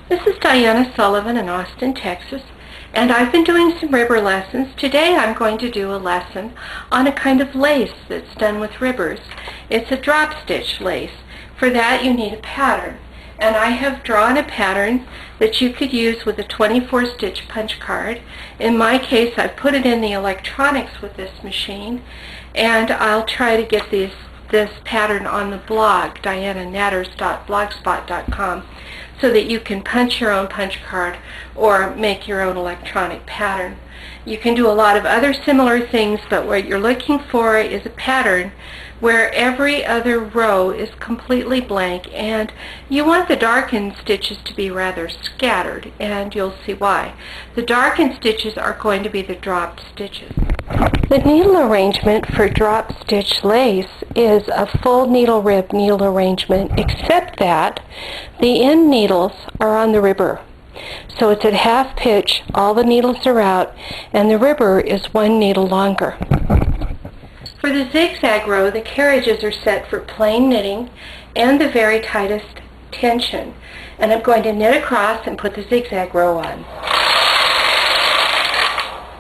This is Diana Sullivan in Austin, Texas, and I've been doing some ribber lessons. Today I'm going to do a lesson on a kind of lace that's done with ribbers. It's a drop stitch lace. For that you need a pattern, and I have drawn a pattern that you could use with a 24 stitch punch card. In my case, I've put it in the electronics with this machine, and I'll try to get this pattern on the blog, diananetters.blogspot.com, so that you can punch your own punch card or make your own electronic pattern. You can do a lot of other similar things, but what you're looking for is a pattern where every other row is completely blank, and you want the darkened stitches to be rather scattered, and you'll see why. The darkened stitches are going to be the dropped stitches. The needle arrangement for drop stitch lace is a full needle rib needle arrangement, except that the end needles are on the ribber. So it's at half pitch, all the needles are out, and the ribber is one needle longer. For the zigzag row, the carriages are set for plain knitting and the very tightest tension. And I'm going to knit across and put the zigzag row on.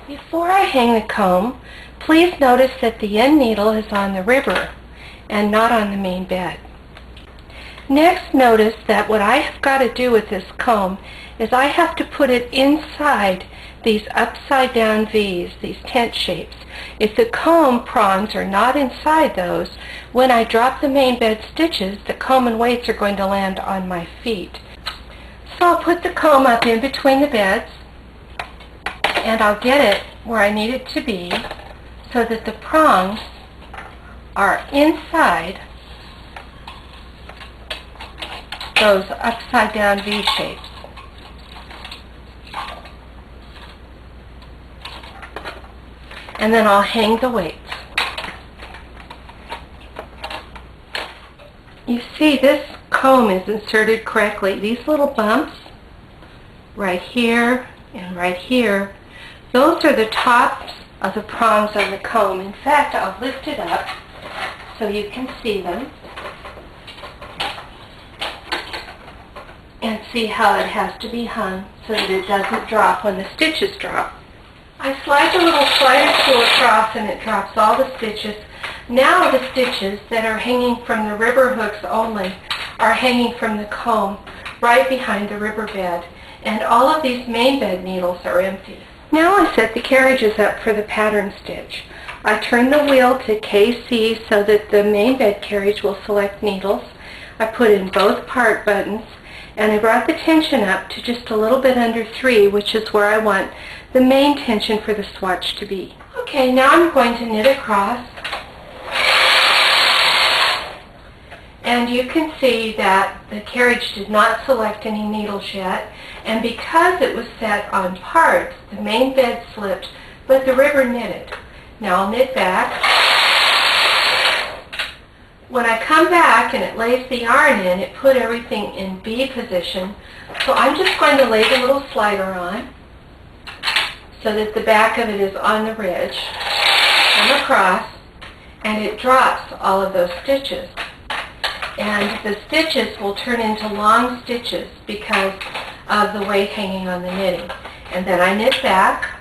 Before I hang the comb, please notice that the end needle is on the ribber and not on the main bed. Next, notice that what I have got to do with this comb is I have to put it inside these upside down V's, these tent shapes. If the comb prongs are not inside those, when I drop the main bed stitches, the comb and weights are going to land on my feet. So I'll put the comb up in between the beds, and I'll get it where I need it to be so that the prongs are inside those upside down V shapes. And then I'll hang the weights. You see, this comb is inserted correctly. These little bumps right here and right here, those are the tops of the prongs on the comb. In fact, I'll lift it up so you can see them and see how it has to be hung so that it doesn't drop when the stitches drop. I slide the little slider tool across and it drops all the stitches. Now the stitches that are hanging from the ribber hooks only are hanging from the comb right behind the ribber bed, and all of these main bed needles are empty. Now I set the carriages up for the pattern stitch. I turn the wheel to KC so that the main bed carriage will select needles. I put in both part buttons, and I brought the tension up to just a little bit under 3, which is where I want the main tension for the swatch to be. Okay, now I'm going to knit across. And you can see that the carriage did not select any needles yet, and because it was set on parts, the main bed slipped, but the ribber knitted. Now I'll knit back. When I come back and it lays the yarn in, it put everything in B position. So I'm just going to lay the little slider on so that the back of it is on the ridge. Come across, and it drops all of those stitches. And the stitches will turn into long stitches because of the weight hanging on the knitting. And then I knit back.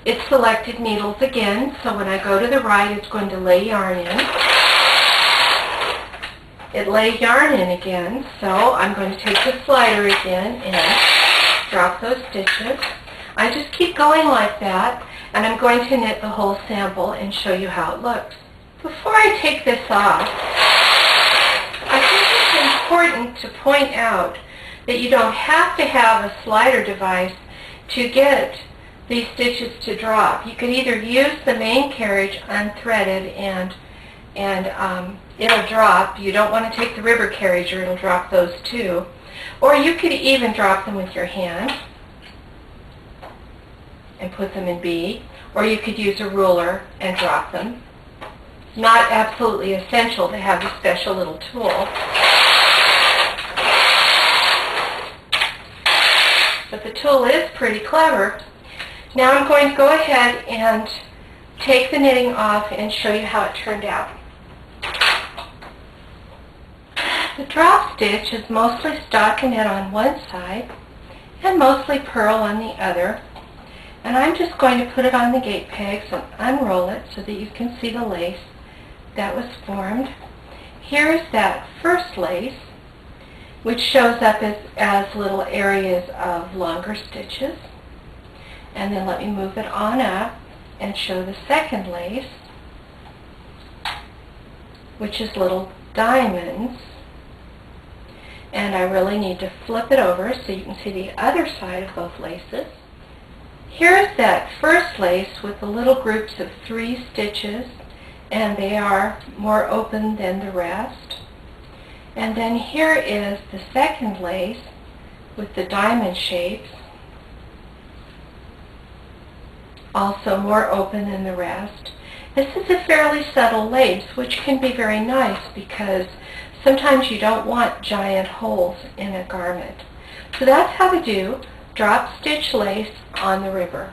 It selected needles again, so when I go to the right, it's going to lay yarn in. It laid yarn in again, so I'm going to take the slider again and drop those stitches. I just keep going like that, and I'm going to knit the whole sample and show you how it looks. Before I take this off, I think it's important to point out that you don't have to have a slider device to get these stitches to drop. You could either use the main carriage unthreaded and it'll drop. You don't want to take the ribber carriage or it'll drop those too. Or you could even drop them with your hand and put them in B. Or you could use a ruler and drop them. It's not absolutely essential to have a special little tool. But the tool is pretty clever. Now I'm going to go ahead and take the knitting off and show you how it turned out. The drop stitch is mostly stockinette on one side and mostly purl on the other. And I'm just going to put it on the gate pegs and unroll it so that you can see the lace that was formed. Here's that first lace, which shows up as little areas of longer stitches. And then let me move it on up and show the second lace, which is little diamonds. And I really need to flip it over so you can see the other side of both laces. Here's that first lace with the little groups of 3 stitches, and they are more open than the rest. And then here is the second lace with the diamond shapes, also more open than the rest. This is a fairly subtle lace, which can be very nice because sometimes you don't want giant holes in a garment. So that's how to do drop stitch lace on the river.